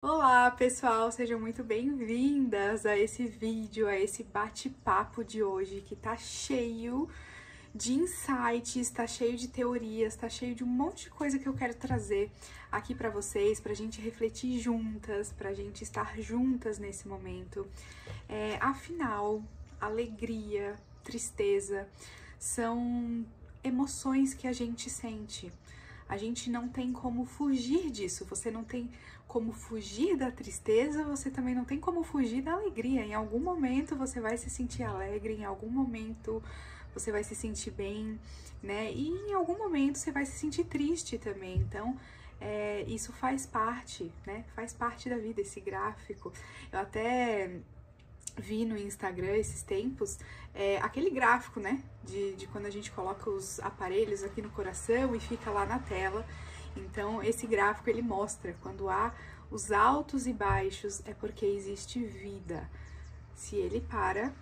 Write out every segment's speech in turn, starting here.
Olá, pessoal, sejam muito bem-vindas a esse vídeo, a esse bate-papo de hoje que tá cheio de insights, tá cheio de teorias, tá cheio de um monte de coisa que eu quero trazer aqui pra vocês, pra gente refletir juntas, pra gente estar juntas nesse momento. Afinal, alegria, tristeza são emoções que a gente sente. A gente não tem como fugir disso. Você não tem como fugir da tristeza, você também não tem como fugir da alegria. Em algum momento você vai se sentir alegre, em algum momento você vai se sentir bem, né? E em algum momento você vai se sentir triste também. Então, isso faz parte, né? Faz parte da vida, esse gráfico. Eu até vi no Instagram esses tempos aquele gráfico, né, de quando a gente coloca os aparelhos aqui no coração e fica lá na tela. Então, esse gráfico ele mostra quando há os altos e baixos é porque existe vida. Se ele para,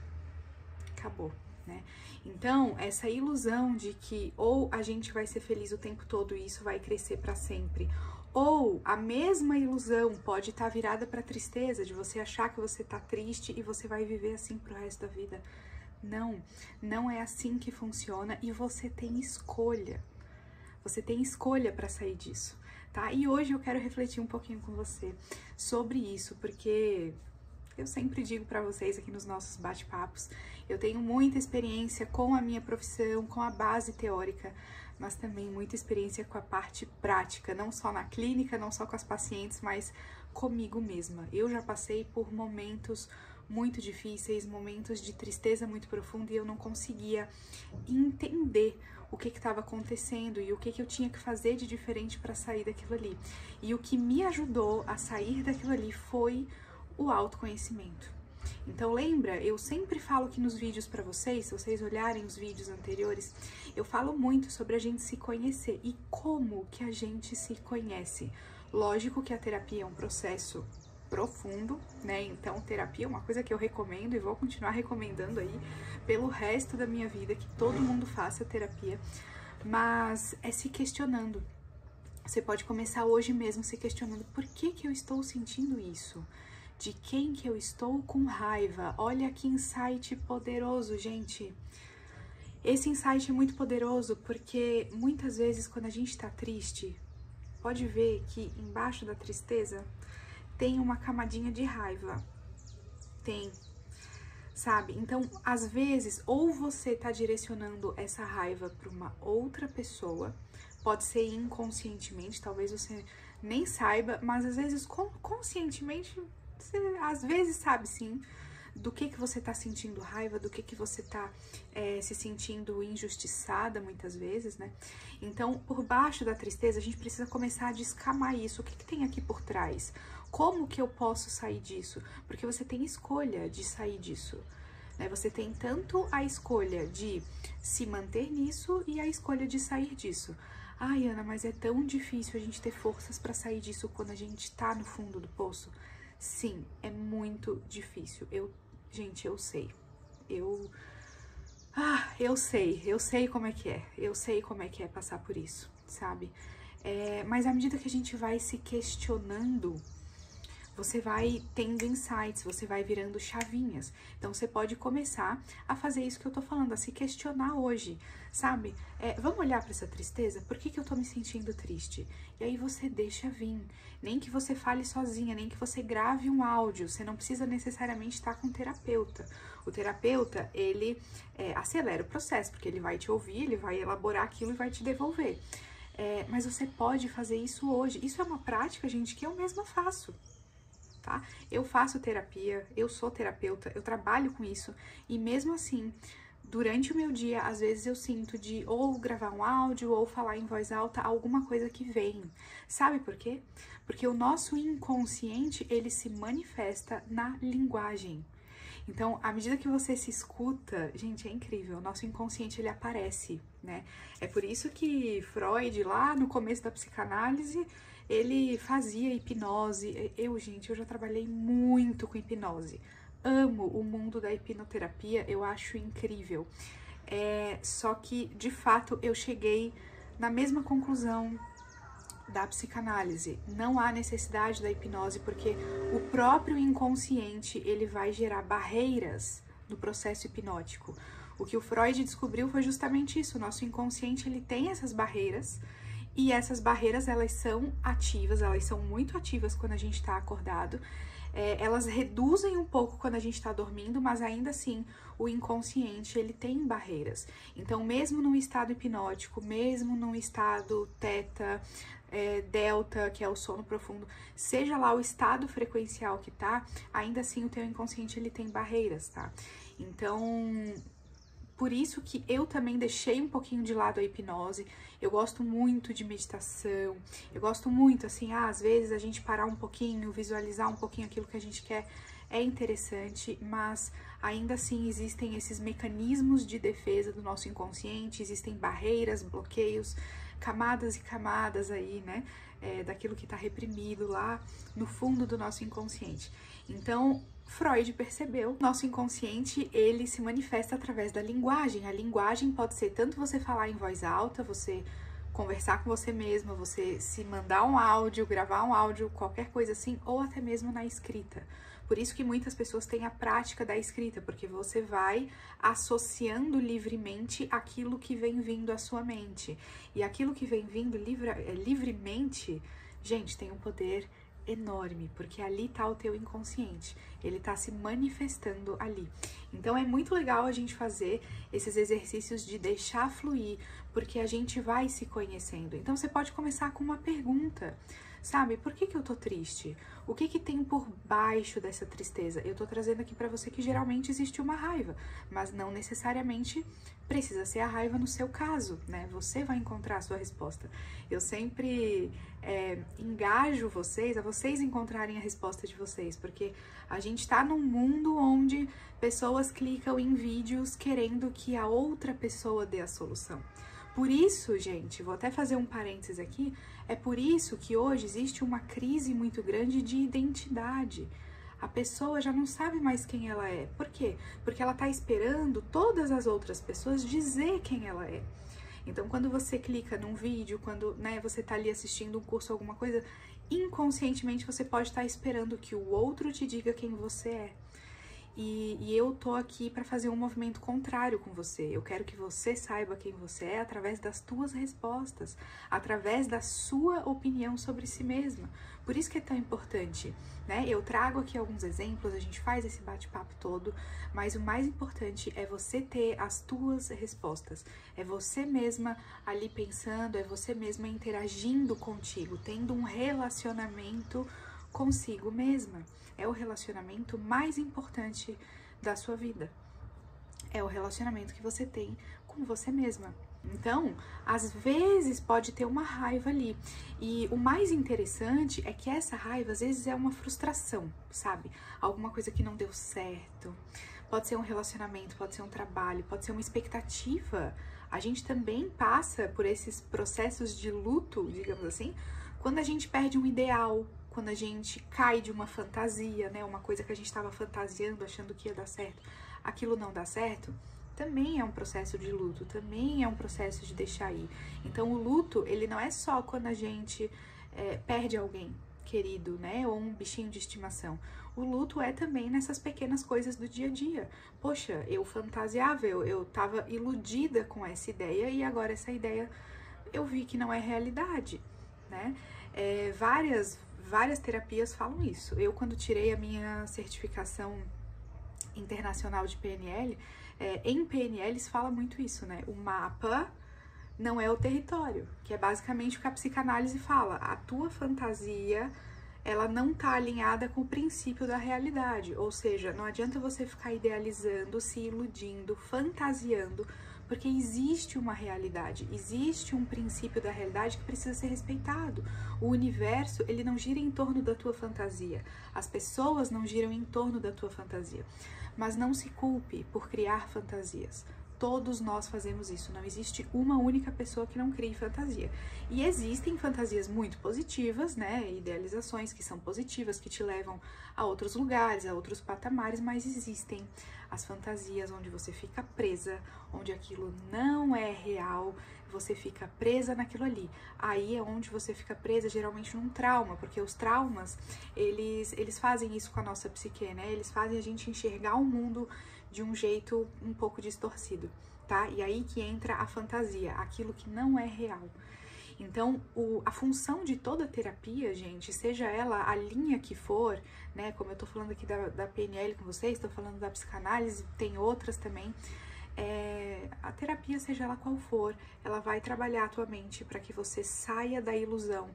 acabou, né? Então, essa ilusão de que ou a gente vai ser feliz o tempo todo e isso vai crescer para sempre, ou a mesma ilusão pode estar virada para tristeza, de você achar que você tá triste e você vai viver assim pro resto da vida. Não, não é assim que funciona e você tem escolha. Você tem escolha para sair disso, tá? E hoje eu quero refletir um pouquinho com você sobre isso, porque eu sempre digo para vocês aqui nos nossos bate-papos, eu tenho muita experiência com a minha profissão, com a base teórica, mas também muita experiência com a parte prática, não só na clínica, não só com as pacientes, mas comigo mesma. Eu já passei por momentos muito difíceis, momentos de tristeza muito profunda e eu não conseguia entender o que estava acontecendo e o que eu tinha que fazer de diferente para sair daquilo ali. E o que me ajudou a sair daquilo ali foi o autoconhecimento. Então lembra, eu sempre falo aqui nos vídeos para vocês, se vocês olharem os vídeos anteriores, eu falo muito sobre a gente se conhecer e como que a gente se conhece. Lógico que a terapia é um processo profundo, né? Então terapia é uma coisa que eu recomendo e vou continuar recomendando aí pelo resto da minha vida, que todo mundo faça terapia, mas é se questionando. Você pode começar hoje mesmo se questionando por que eu estou sentindo isso? De quem que eu estou com raiva? Olha que insight poderoso, gente. Esse insight é muito poderoso porque muitas vezes quando a gente tá triste, pode ver que embaixo da tristeza tem uma camadinha de raiva. Tem, sabe? Então, às vezes, ou você tá direcionando essa raiva para uma outra pessoa, pode ser inconscientemente, talvez você nem saiba, mas às vezes conscientemente você às vezes sabe sim do que você tá sentindo raiva, do que você tá se sentindo injustiçada muitas vezes, né? Então, por baixo da tristeza, a gente precisa começar a descamar isso. O que tem aqui por trás? Como que eu posso sair disso? Porque você tem escolha de sair disso, né? Você tem tanto a escolha de se manter nisso e a escolha de sair disso. Ai, Ana, mas é tão difícil a gente ter forças para sair disso quando a gente tá no fundo do poço. Sim, é muito difícil. Gente, eu sei. Eu sei como é que é. Eu sei como é que é passar por isso, sabe? Mas à medida que a gente vai se questionando, você vai tendo insights, você vai virando chavinhas. Então, você pode começar a fazer isso que eu tô falando, a se questionar hoje, sabe? Vamos olhar para essa tristeza? Por que eu tô me sentindo triste? E aí você deixa vir. Nem que você fale sozinha, nem que você grave um áudio. Você não precisa necessariamente estar com um terapeuta. O terapeuta, ele acelera o processo, porque ele vai te ouvir, ele vai elaborar aquilo e vai te devolver. Mas você pode fazer isso hoje. Isso é uma prática, gente, que eu mesma faço. Tá? Eu faço terapia, eu sou terapeuta, eu trabalho com isso e mesmo assim, durante o meu dia, às vezes eu sinto de ou gravar um áudio ou falar em voz alta alguma coisa que vem. Sabe por quê? Porque o nosso inconsciente, ele se manifesta na linguagem. Então, à medida que você se escuta, gente, é incrível, o nosso inconsciente ele aparece, né? É por isso que Freud, lá no começo da psicanálise, ele fazia hipnose. Gente, eu já trabalhei muito com hipnose. Amo o mundo da hipnoterapia, eu acho incrível. Só que, de fato, eu cheguei na mesma conclusão da psicanálise. Não há necessidade da hipnose, porque o próprio inconsciente, ele vai gerar barreiras no processo hipnótico. O que o Freud descobriu foi justamente isso. O nosso inconsciente, ele tem essas barreiras, e essas barreiras, elas são ativas, elas são muito ativas quando a gente está acordado. Elas reduzem um pouco quando a gente está dormindo, mas ainda assim, o inconsciente, ele tem barreiras. Então, mesmo num estado hipnótico, mesmo num estado teta, delta, que é o sono profundo, seja lá o estado frequencial que tá, ainda assim o teu inconsciente, ele tem barreiras, tá? Então, por isso que eu também deixei um pouquinho de lado a hipnose. Eu gosto muito de meditação, eu gosto muito, assim, às vezes a gente parar um pouquinho, visualizar um pouquinho aquilo que a gente quer, é interessante, mas ainda assim existem esses mecanismos de defesa do nosso inconsciente, existem barreiras, bloqueios, camadas e camadas aí, né, daquilo que tá reprimido lá no fundo do nosso inconsciente. Então, Freud percebeu, nosso inconsciente, ele se manifesta através da linguagem. A linguagem pode ser tanto você falar em voz alta, você conversar com você mesma, você se mandar um áudio, gravar um áudio, qualquer coisa assim, ou até mesmo na escrita. Por isso que muitas pessoas têm a prática da escrita, porque você vai associando livremente aquilo que vem vindo à sua mente. E aquilo que vem vindo livremente, gente, tem um poder enorme, porque ali tá o teu inconsciente, ele tá se manifestando ali. Então é muito legal a gente fazer esses exercícios de deixar fluir, porque a gente vai se conhecendo. Então você pode começar com uma pergunta, sabe? Por que eu tô triste? O que tem por baixo dessa tristeza? Eu tô trazendo aqui pra você que geralmente existe uma raiva, mas não necessariamente precisa ser a raiva no seu caso, né? Você vai encontrar a sua resposta. Eu sempre engajo vocês a vocês encontrarem a resposta de vocês, porque a gente tá num mundo onde pessoas clicam em vídeos querendo que a outra pessoa dê a solução. Por isso, gente, vou até fazer um parênteses aqui, é por isso que hoje existe uma crise muito grande de identidade. A pessoa já não sabe mais quem ela é. Por quê? Porque ela tá esperando todas as outras pessoas dizer quem ela é. Então, quando você clica num vídeo, quando, né, você tá ali assistindo um curso, alguma coisa, inconscientemente você pode estar esperando que o outro te diga quem você é. E eu tô aqui para fazer um movimento contrário com você. Eu quero que você saiba quem você é através das tuas respostas, através da sua opinião sobre si mesma. Por isso que é tão importante, né? Eu trago aqui alguns exemplos, a gente faz esse bate-papo todo, mas o mais importante é você ter as tuas respostas. É você mesma ali pensando, é você mesma interagindo contigo, tendo um relacionamento consigo mesma. É o relacionamento mais importante da sua vida. É o relacionamento que você tem com você mesma. Então, às vezes pode ter uma raiva ali. E o mais interessante é que essa raiva, às vezes, é uma frustração, sabe? Alguma coisa que não deu certo. Pode ser um relacionamento, pode ser um trabalho, pode ser uma expectativa. A gente também passa por esses processos de luto, digamos assim, quando a gente perde um ideal, quando a gente cai de uma fantasia, né? Uma coisa que a gente estava fantasiando, achando que ia dar certo, aquilo não dá certo, também é um processo de luto, também é um processo de deixar ir. Então, o luto, ele não é só quando a gente perde alguém querido, né? Ou um bichinho de estimação. O luto é também nessas pequenas coisas do dia a dia. Poxa, eu fantasiava, eu tava iludida com essa ideia e agora essa ideia eu vi que não é realidade, né? Várias terapias falam isso. Eu, quando tirei a minha certificação internacional de PNL, em PNL se fala muito isso, né? O mapa não é o território, que é basicamente o que a psicanálise fala. A tua fantasia, ela não tá alinhada com o princípio da realidade. Ou seja, não adianta você ficar idealizando, se iludindo, fantasiando, porque existe uma realidade, existe um princípio da realidade que precisa ser respeitado. O universo, ele não gira em torno da tua fantasia. As pessoas não giram em torno da tua fantasia. Mas não se culpe por criar fantasias. todos nós fazemos isso, não existe uma única pessoa que não crie fantasia. E existem fantasias muito positivas, né, idealizações que são positivas, que te levam a outros lugares, a outros patamares, mas existem as fantasias onde você fica presa, onde aquilo não é real, você fica presa naquilo ali. Aí é onde você fica presa, geralmente num trauma, porque os traumas, eles fazem isso com a nossa psique, né, eles fazem a gente enxergar o mundo de um jeito um pouco distorcido, tá? E aí que entra a fantasia, aquilo que não é real. Então, a função de toda terapia, gente, seja ela a linha que for, né? Como eu tô falando aqui da PNL com vocês, tô falando da psicanálise, tem outras também. A terapia, seja ela qual for, ela vai trabalhar a tua mente para que você saia da ilusão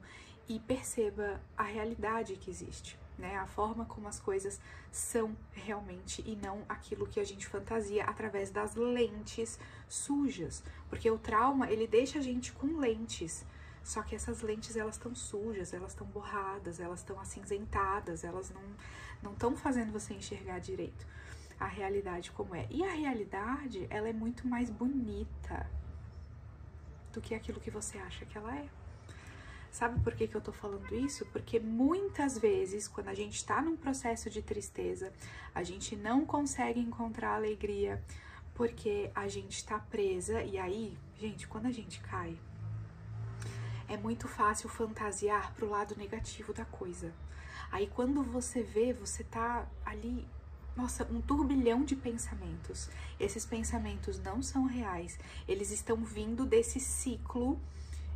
e perceba a realidade que existe, né? A forma como as coisas são realmente e não aquilo que a gente fantasia através das lentes sujas, porque o trauma, ele deixa a gente com lentes, só que essas lentes, elas estão sujas, elas estão borradas, elas estão acinzentadas, elas não estão fazendo você enxergar direito a realidade como é. E a realidade, ela é muito mais bonita do que aquilo que você acha que ela é. Sabe por que eu tô falando isso? Porque muitas vezes, quando a gente tá num processo de tristeza, a gente não consegue encontrar alegria, porque a gente tá presa. E aí, gente, quando a gente cai, é muito fácil fantasiar pro lado negativo da coisa. Aí quando você vê, você tá ali, nossa, um turbilhão de pensamentos. Esses pensamentos não são reais, eles estão vindo desse ciclo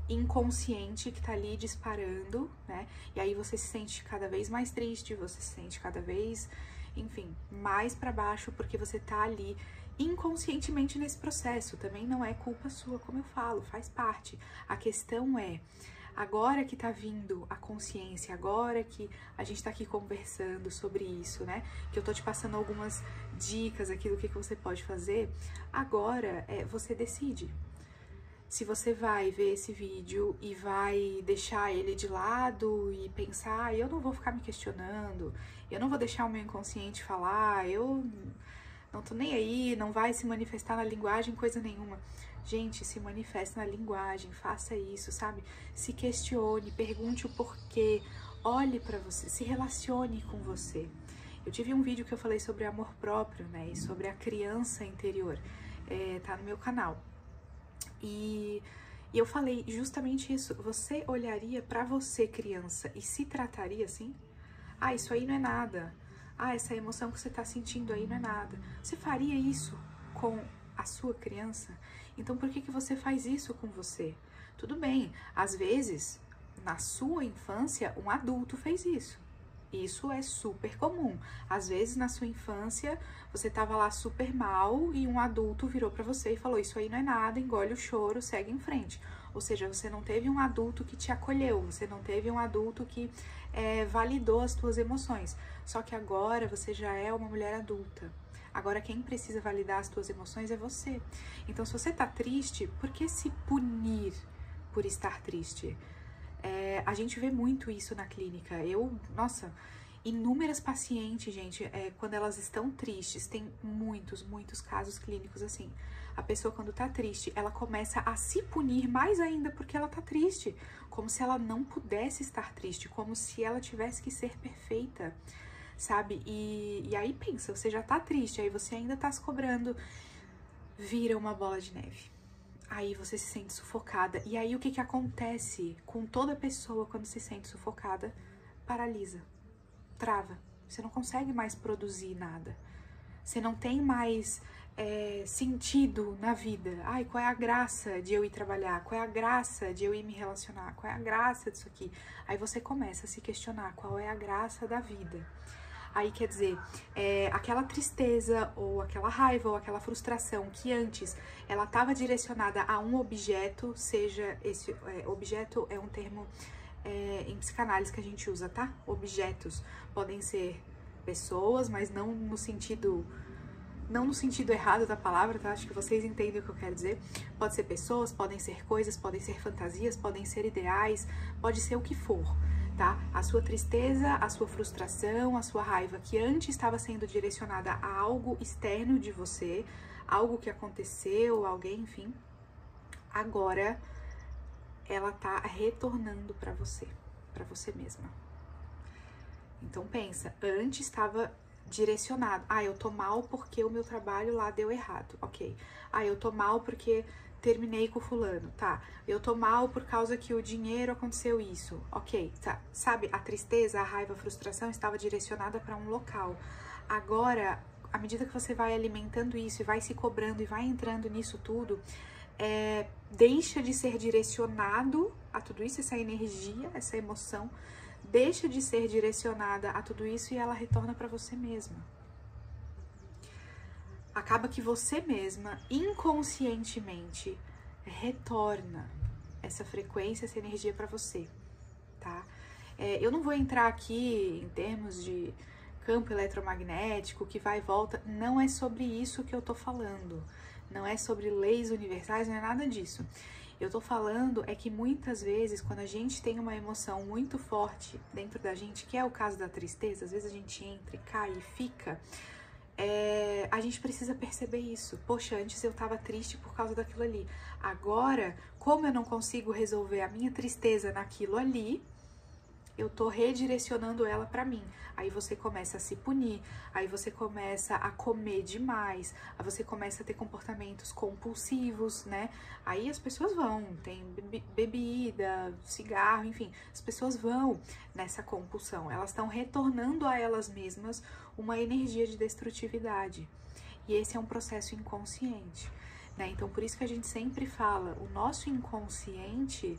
inconsciente que tá ali disparando, né? E aí você se sente cada vez mais triste, você se sente cada vez, enfim, mais pra baixo, porque você tá ali inconscientemente nesse processo. Também não é culpa sua, como eu falo, faz parte. A questão é, agora que tá vindo a consciência, agora que a gente tá aqui conversando sobre isso, né? Que eu tô te passando algumas dicas aqui do que você pode fazer, agora você decide. Se você vai ver esse vídeo e vai deixar ele de lado e pensar, eu não vou ficar me questionando, eu não vou deixar o meu inconsciente falar, eu não tô nem aí, não vai se manifestar na linguagem coisa nenhuma. Gente, se manifesta na linguagem, faça isso, sabe? Se questione, pergunte o porquê, olhe pra você, se relacione com você. Eu tive um vídeo que eu falei sobre amor próprio, né, e sobre a criança interior, tá no meu canal. E eu falei justamente isso, você olharia pra você, criança, e se trataria assim? Ah, isso aí não é nada. Ah, essa emoção que você tá sentindo aí não é nada. Você faria isso com a sua criança? Então por que você faz isso com você? Tudo bem, às vezes, na sua infância, um adulto fez isso. Isso é super comum. Às vezes, na sua infância, você tava lá super mal e um adulto virou pra você e falou, isso aí não é nada, engole o choro, segue em frente. Ou seja, você não teve um adulto que te acolheu, você não teve um adulto que validou as tuas emoções. Só que agora você já é uma mulher adulta. Agora quem precisa validar as tuas emoções é você. Então, se você tá triste, por que se punir por estar triste? A gente vê muito isso na clínica. Nossa, inúmeras pacientes, gente, quando elas estão tristes, tem muitos casos clínicos assim. A pessoa, quando tá triste, ela começa a se punir mais ainda porque ela tá triste. Como se ela não pudesse estar triste, como se ela tivesse que ser perfeita, sabe? E aí pensa, você já tá triste, aí você ainda tá se cobrando, vira uma bola de neve. Aí você se sente sufocada. E aí o que acontece com toda pessoa quando se sente sufocada? Paralisa, trava. Você não consegue mais produzir nada. Você não tem mais sentido na vida. Ai, qual é a graça de eu ir trabalhar? Qual é a graça de eu ir me relacionar? Qual é a graça disso aqui? Aí você começa a se questionar qual é a graça da vida. Aí, quer dizer, aquela tristeza, ou aquela raiva, ou aquela frustração que antes ela estava direcionada a um objeto, seja esse objeto é um termo em psicanálise que a gente usa, tá? Objetos podem ser pessoas, mas não no sentido errado da palavra, tá? Acho que vocês entendem o que eu quero dizer. Pode ser pessoas, podem ser coisas, podem ser fantasias, podem ser ideais, pode ser o que for. tá? A sua tristeza, a sua frustração, a sua raiva, que antes estava sendo direcionada a algo externo de você, algo que aconteceu, alguém, enfim, agora ela tá retornando para você mesma. Então pensa, antes estava direcionado. Ah, eu tô mal porque o meu trabalho lá deu errado, ok. Ah, eu tô mal porque terminei com o fulano, tá. Eu tô mal por causa que o dinheiro aconteceu isso, ok, tá. Sabe, a tristeza, a raiva, a frustração estava direcionada para um local. Agora, à medida que você vai alimentando isso e vai se cobrando e vai entrando nisso tudo, deixa de ser direcionado a tudo isso, essa energia, essa emoção, deixa de ser direcionada a tudo isso e ela retorna para você mesma. Acaba que você mesma, inconscientemente, retorna essa frequência, essa energia para você, tá? Eu não vou entrar aqui em termos de campo eletromagnético, que vai e volta, não é sobre isso que eu tô falando. Não é sobre leis universais, não é nada disso. Eu tô falando é que muitas vezes, quando a gente tem uma emoção muito forte dentro da gente, que é o caso da tristeza, às vezes a gente entra e cai e fica, a gente precisa perceber isso. Poxa, antes eu tava triste por causa daquilo ali. Agora, como eu não consigo resolver a minha tristeza naquilo ali, eu tô redirecionando ela pra mim. Aí você começa a se punir, aí você começa a comer demais, aí você começa a ter comportamentos compulsivos, né? Aí as pessoas tem bebida, cigarro, enfim, as pessoas vão nessa compulsão. Elas estão retornando a elas mesmas uma energia de destrutividade. E esse é um processo inconsciente, né? Então, por isso que a gente sempre fala, o nosso inconsciente,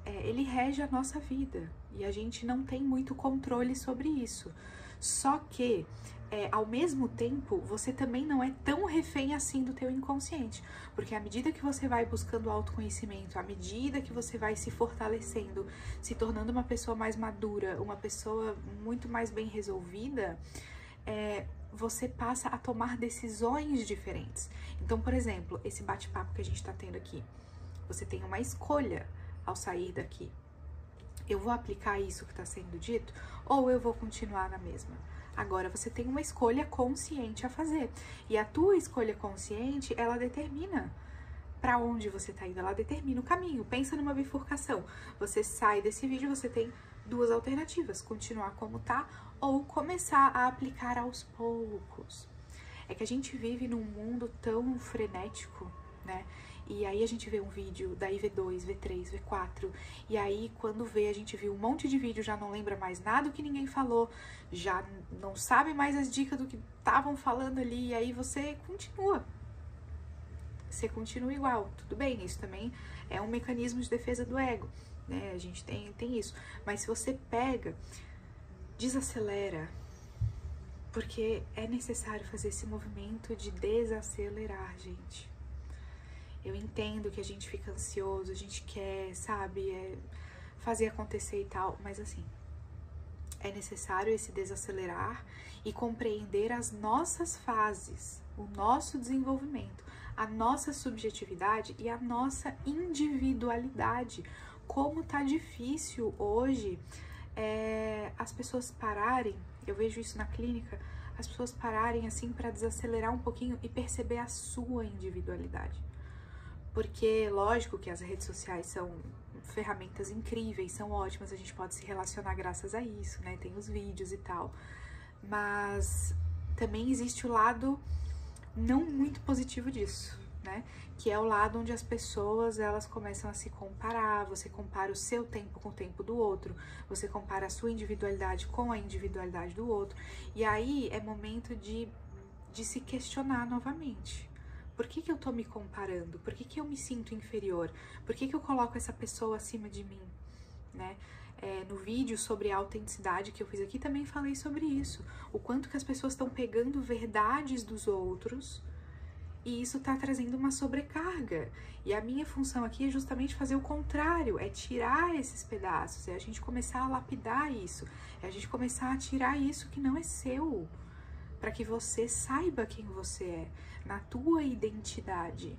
ele rege a nossa vida e a gente não tem muito controle sobre isso. Só que, ao mesmo tempo, você também não é tão refém assim do teu inconsciente, porque à medida que você vai buscando autoconhecimento, à medida que você vai se fortalecendo, se tornando uma pessoa mais madura, uma pessoa muito mais bem resolvida, você passa a tomar decisões diferentes. Então, por exemplo, esse bate-papo que a gente tá tendo aqui, você tem uma escolha ao sair daqui. Eu vou aplicar isso que está sendo dito ou eu vou continuar na mesma? Agora você tem uma escolha consciente a fazer. E a tua escolha consciente, ela determina para onde você está indo, ela determina o caminho. Pensa numa bifurcação. Você sai desse vídeo, você tem duas alternativas: continuar como tá ou começar a aplicar aos poucos. É que a gente vive num mundo tão frenético, né? E aí a gente vê um vídeo, daí V2, V3, V4, e aí quando vê a gente viu um monte de vídeo, já não lembra mais nada do que ninguém falou, já não sabe mais as dicas do que estavam falando ali, e aí você continua. Você continua igual, tudo bem, isso também é um mecanismo de defesa do ego, né? A gente tem isso. Mas se você pega, desacelera, porque é necessário fazer esse movimento de desacelerar, gente. Eu entendo que a gente fica ansioso, a gente quer, sabe, fazer acontecer e tal, mas assim, é necessário esse desacelerar e compreender as nossas fases, o nosso desenvolvimento, a nossa subjetividade e a nossa individualidade. Como tá difícil hoje as pessoas pararem, eu vejo isso na clínica, as pessoas pararem assim para desacelerar um pouquinho e perceber a sua individualidade. Porque, lógico que as redes sociais são ferramentas incríveis, são ótimas, a gente pode se relacionar graças a isso, né? Tem os vídeos e tal. Mas também existe o lado não muito positivo disso, né? Que é o lado onde as pessoas, elas começam a se comparar, você compara o seu tempo com o tempo do outro, você compara a sua individualidade com a individualidade do outro. E aí é momento de se questionar novamente. Por que eu tô me comparando? Por que eu me sinto inferior? Por que eu coloco essa pessoa acima de mim, né? No vídeo sobre a autenticidade que eu fiz aqui, também falei sobre isso. O quanto que as pessoas estão pegando verdades dos outros e isso tá trazendo uma sobrecarga. E a minha função aqui é justamente fazer o contrário, é tirar esses pedaços, é a gente começar a lapidar isso, é a gente começar a tirar isso que não é seu, para que você saiba quem você é, na tua identidade,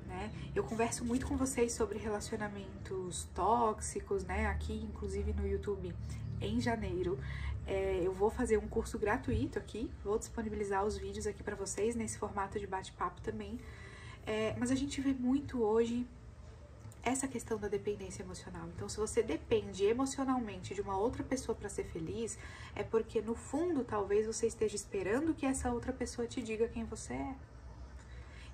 né? Eu converso muito com vocês sobre relacionamentos tóxicos, né? Aqui, inclusive no YouTube, em janeiro, eu vou fazer um curso gratuito aqui, vou disponibilizar os vídeos aqui para vocês nesse formato de bate-papo também. Mas a gente vê muito hoje essa questão da dependência emocional. Então, se você depende emocionalmente de uma outra pessoa para ser feliz, é porque no fundo talvez você esteja esperando que essa outra pessoa te diga quem você é.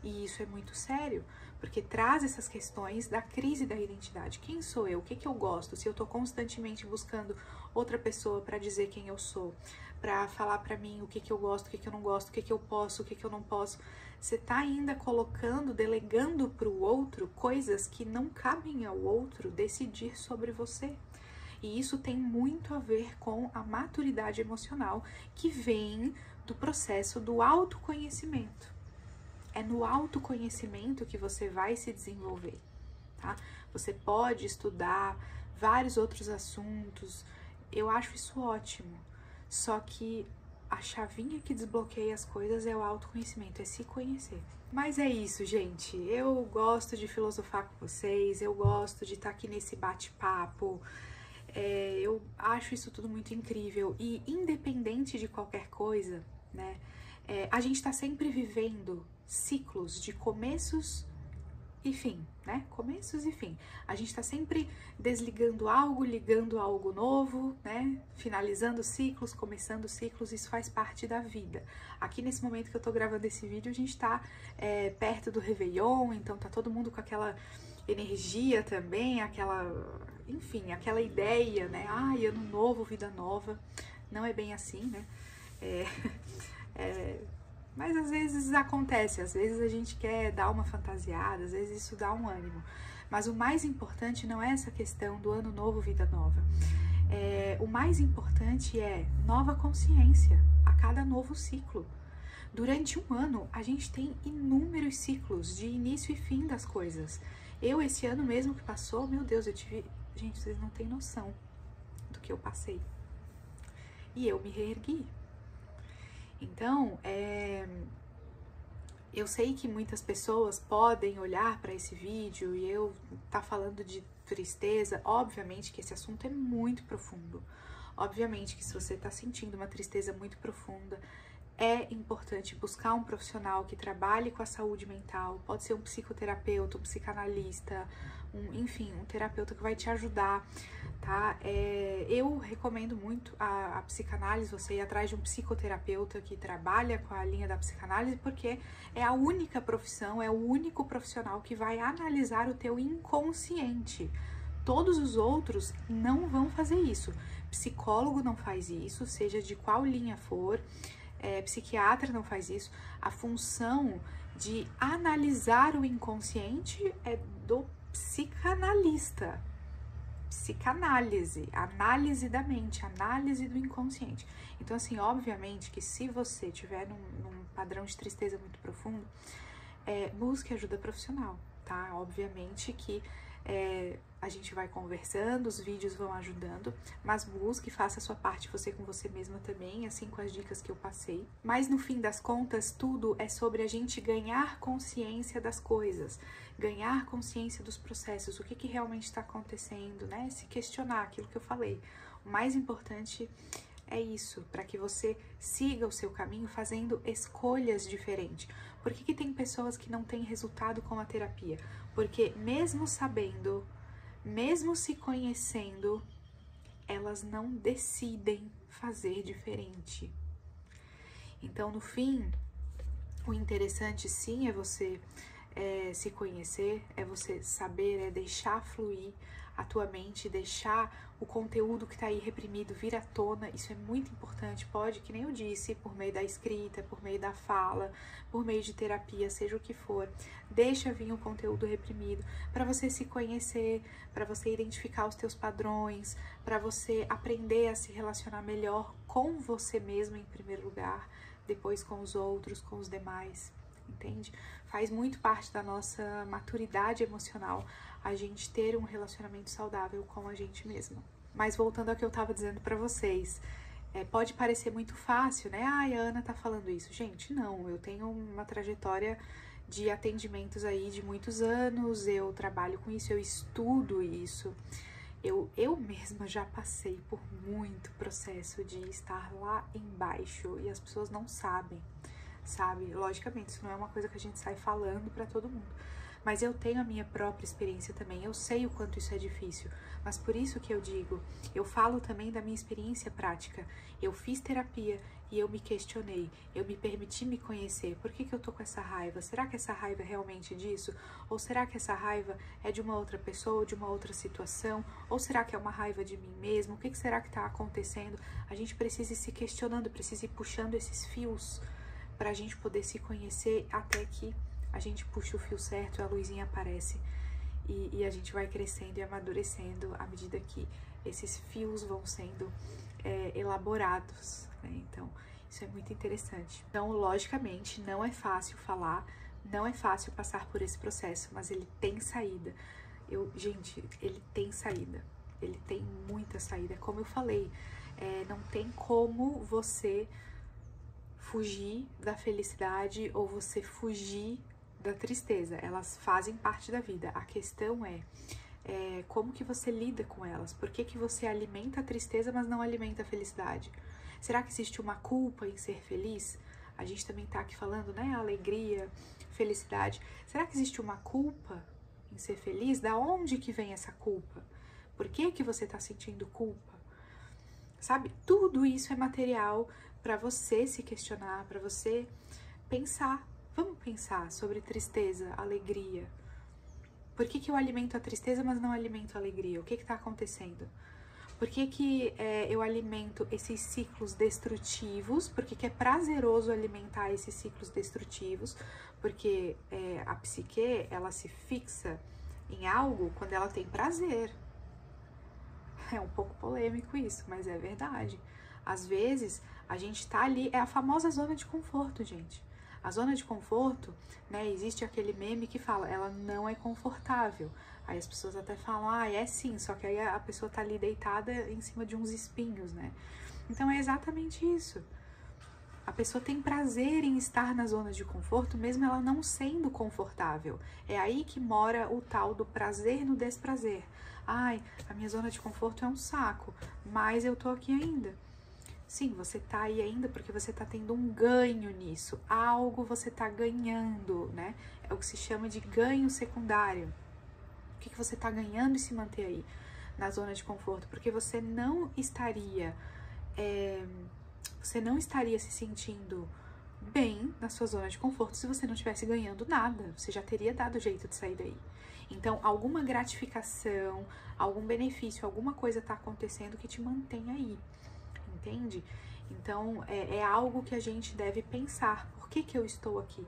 E isso é muito sério, porque traz essas questões da crise da identidade. Quem sou eu? O que eu gosto? Se eu tô constantemente buscando outra pessoa para dizer quem eu sou, para falar para mim o que eu gosto, o que eu não gosto, o que eu posso, o que eu não posso, você tá ainda colocando, delegando para o outro coisas que não cabem ao outro decidir sobre você. E isso tem muito a ver com a maturidade emocional que vem do processo do autoconhecimento. É no autoconhecimento que você vai se desenvolver, tá? Você pode estudar vários outros assuntos, eu acho isso ótimo. Só que a chavinha que desbloqueia as coisas é o autoconhecimento, é se conhecer. Mas é isso, gente. Eu gosto de filosofar com vocês, eu gosto de estar aqui nesse bate-papo. Eu acho isso tudo muito incrível. E independente de qualquer coisa, né? A gente tá sempre vivendo ciclos de começos e fim, né? Começos e fim. A gente tá sempre desligando algo, ligando algo novo, né? Finalizando ciclos, começando ciclos, isso faz parte da vida. Aqui nesse momento que eu tô gravando esse vídeo, a gente tá perto do Réveillon, então tá todo mundo com aquela energia também, enfim, aquela ideia, né? Ai, ano novo, vida nova. Não é bem assim, né? Mas às vezes acontece, às vezes a gente quer dar uma fantasiada, às vezes isso dá um ânimo. Mas o mais importante não é essa questão do ano novo, vida nova. O mais importante é nova consciência a cada novo ciclo. Durante um ano, a gente tem inúmeros ciclos de início e fim das coisas. Esse ano mesmo que passou, meu Deus, Gente, vocês não têm noção do que eu passei. E eu me reergui. Então, eu sei que muitas pessoas podem olhar para esse vídeo e eu tá falando de tristeza. Obviamente que esse assunto é muito profundo. Obviamente que se você tá sentindo uma tristeza muito profunda, é importante buscar um profissional que trabalhe com a saúde mental. Pode ser um psicoterapeuta, um psicanalista, enfim, um terapeuta que vai te ajudar, tá? Eu recomendo muito a psicanálise, você ir atrás de um psicoterapeuta que trabalha com a linha da psicanálise, porque é a única profissão, é o único profissional que vai analisar o teu inconsciente. Todos os outros não vão fazer isso. Psicólogo não faz isso, seja de qual linha for, psiquiatra não faz isso. A função de analisar o inconsciente é do psicanalista. Psicanálise, análise da mente, análise do inconsciente. Então, assim, obviamente que se você tiver num padrão de tristeza muito profundo, busque ajuda profissional, tá? Obviamente que a gente vai conversando, os vídeos vão ajudando, mas busque, faça a sua parte, você com você mesma também, assim com as dicas que eu passei. Mas no fim das contas, tudo é sobre a gente ganhar consciência das coisas, ganhar consciência dos processos, o que realmente está acontecendo, né? Se questionar aquilo que eu falei. O mais importante é isso, para que você siga o seu caminho fazendo escolhas diferentes. Por que tem pessoas que não têm resultado com a terapia? Porque mesmo sabendo, mesmo se conhecendo, elas não decidem fazer diferente. Então, no fim, o interessante sim é você se conhecer, é você saber, é deixar fluir a tua mente, deixar o conteúdo que tá aí reprimido vir à tona. Isso é muito importante. Pode, que nem eu disse, por meio da escrita, por meio da fala, por meio de terapia, seja o que for, deixa vir o conteúdo reprimido para você se conhecer, para você identificar os teus padrões, para você aprender a se relacionar melhor com você mesmo em primeiro lugar, depois com os outros, com os demais. Entende? Faz muito parte da nossa maturidade emocional a gente ter um relacionamento saudável com a gente mesma. Mas voltando ao que eu tava dizendo pra vocês, pode parecer muito fácil, né? Ai, a Ana tá falando isso. Gente, não, eu tenho uma trajetória de atendimentos aí de muitos anos, eu trabalho com isso, eu estudo isso. Eu mesma já passei por muito processo de estar lá embaixo e as pessoas não sabem, sabe? Logicamente, isso não é uma coisa que a gente sai falando pra todo mundo. Mas eu tenho a minha própria experiência também, eu sei o quanto isso é difícil, mas por isso que eu digo, eu falo também da minha experiência prática. Eu fiz terapia e eu me questionei, eu me permiti me conhecer. Por que eu tô com essa raiva? Será que essa raiva é realmente disso? Ou será que essa raiva é de uma outra pessoa, de uma outra situação? Ou será que é uma raiva de mim mesmo? O que será que tá acontecendo? A gente precisa ir se questionando, precisa ir puxando esses fios pra gente poder se conhecer até que a gente puxa o fio certo, a luzinha aparece e a gente vai crescendo e amadurecendo à medida que esses fios vão sendo elaborados, né? Então, isso é muito interessante. Então, logicamente, não é fácil falar, não é fácil passar por esse processo, mas ele tem saída. Gente, ele tem saída, ele tem muita saída. Como eu falei, não tem como você fugir da felicidade ou você fugir da tristeza, elas fazem parte da vida. A questão é como que você lida com elas. Por que você alimenta a tristeza, mas não alimenta a felicidade? Será que existe uma culpa em ser feliz? A gente também tá aqui falando, né, alegria, felicidade. Será que existe uma culpa em ser feliz? Da onde que vem essa culpa? Por que você tá sentindo culpa? Sabe? Tudo isso é material para você se questionar, para você pensar. Vamos pensar sobre tristeza, alegria. Por que eu alimento a tristeza, mas não alimento a alegria? O que está acontecendo? Por que eu alimento esses ciclos destrutivos? Por que é prazeroso alimentar esses ciclos destrutivos? Porque a psique, ela se fixa em algo quando ela tem prazer. É um pouco polêmico isso, mas é verdade. Às vezes, a gente tá ali, é a famosa zona de conforto, gente. A zona de conforto, né, existe aquele meme que fala, ela não é confortável. Aí as pessoas até falam, é sim, só que aí a pessoa tá ali deitada em cima de uns espinhos, né? Então é exatamente isso. A pessoa tem prazer em estar na zona de conforto, mesmo ela não sendo confortável. É aí que mora o tal do prazer no desprazer. A minha zona de conforto é um saco, mas eu tô aqui ainda. Sim, você tá aí ainda porque você tá tendo um ganho nisso. Algo você tá ganhando, né? É o que se chama de ganho secundário. O que você tá ganhando e se manter aí na zona de conforto? Porque você não estaria se sentindo bem na sua zona de conforto se você não estivesse ganhando nada. Você já teria dado jeito de sair daí. Então, alguma gratificação, algum benefício, alguma coisa tá acontecendo que te mantém aí. Entende? Então, é algo que a gente deve pensar. Por que eu estou aqui,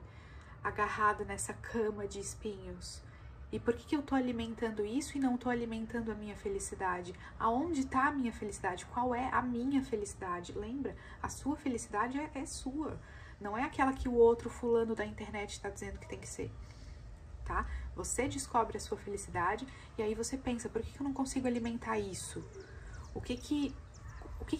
agarrada nessa cama de espinhos? E por que eu estou alimentando isso e não estou alimentando a minha felicidade? Aonde está a minha felicidade? Qual é a minha felicidade? Lembra? A sua felicidade é sua. Não é aquela que o outro fulano da internet está dizendo que tem que ser. Tá? Você descobre a sua felicidade e aí você pensa, por que eu não consigo alimentar isso? O que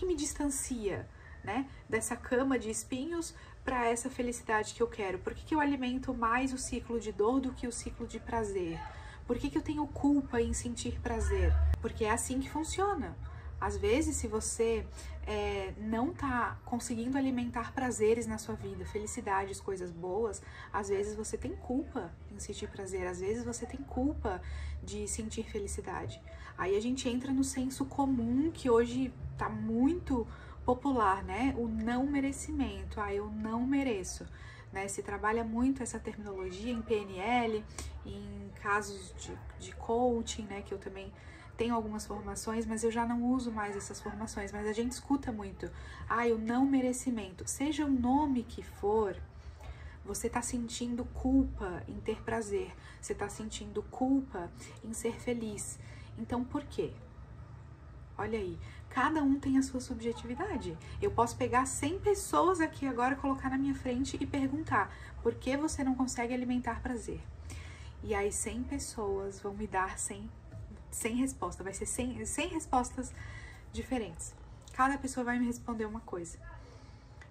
me distancia, né, dessa cama de espinhos para essa felicidade que eu quero? Por que eu alimento mais o ciclo de dor do que o ciclo de prazer? Por que eu tenho culpa em sentir prazer? Porque é assim que funciona. Às vezes, se você não tá conseguindo alimentar prazeres na sua vida, felicidades, coisas boas, às vezes você tem culpa em sentir prazer, às vezes você tem culpa de sentir felicidade. Aí a gente entra no senso comum, que hoje tá muito popular, né? O não merecimento. Eu não mereço, né? Se trabalha muito essa terminologia em PNL, em casos de coaching, né? Que eu também tenho algumas formações, mas eu já não uso mais essas formações. Mas a gente escuta muito. O não merecimento. Seja o nome que for, você tá sentindo culpa em ter prazer. Você tá sentindo culpa em ser feliz. Então, por quê? Olha aí, cada um tem a sua subjetividade. Eu posso pegar 100 pessoas aqui agora, colocar na minha frente e perguntar: por que você não consegue alimentar prazer? E aí 100 pessoas vão me dar 100 respostas. Vai ser 100 respostas diferentes. Cada pessoa vai me responder uma coisa.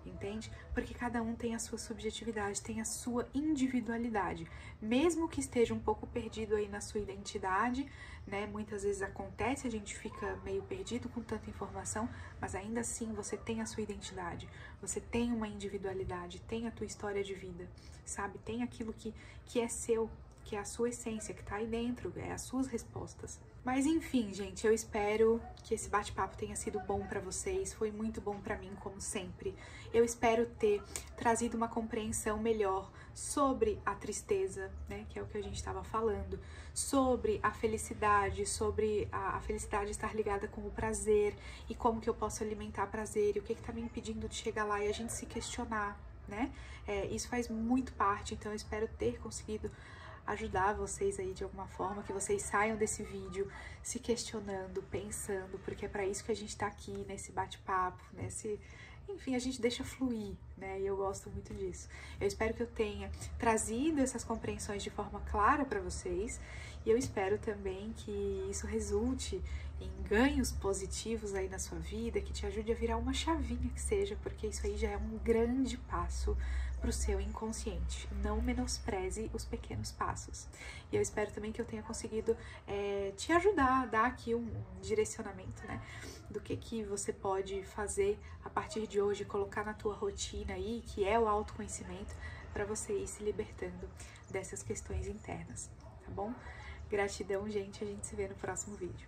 entende? Porque cada um tem a sua subjetividade, tem a sua individualidade. Mesmo que esteja um pouco perdido aí na sua identidade, né? Muitas vezes acontece, a gente fica meio perdido com tanta informação, mas ainda assim você tem a sua identidade, você tem uma individualidade, tem a tua história de vida, sabe? Tem aquilo que é seu, que é a sua essência, que tá aí dentro, é as suas respostas. Mas enfim, gente, eu espero que esse bate-papo tenha sido bom pra vocês, foi muito bom pra mim, como sempre. Eu espero ter trazido uma compreensão melhor sobre a tristeza, né, que é o que a gente estava falando, sobre a felicidade, sobre a felicidade estar ligada com o prazer e como que eu posso alimentar prazer e o que tá me impedindo de chegar lá e a gente se questionar, né? Isso faz muito parte, então eu espero ter conseguido ajudar vocês aí de alguma forma, que vocês saiam desse vídeo se questionando, pensando, porque é para isso que a gente tá aqui, nesse bate-papo, enfim, a gente deixa fluir, né? E eu gosto muito disso. Eu espero que eu tenha trazido essas compreensões de forma clara para vocês, e eu espero também que isso resulte em ganhos positivos aí na sua vida, que te ajude a virar uma chavinha que seja, porque isso aí já é um grande passo para o seu inconsciente. Não menospreze os pequenos passos. E eu espero também que eu tenha conseguido te ajudar a dar aqui um direcionamento, né? Do que você pode fazer a partir de hoje, colocar na tua rotina aí, que é o autoconhecimento, para você ir se libertando dessas questões internas, tá bom? Gratidão, gente. A gente se vê no próximo vídeo.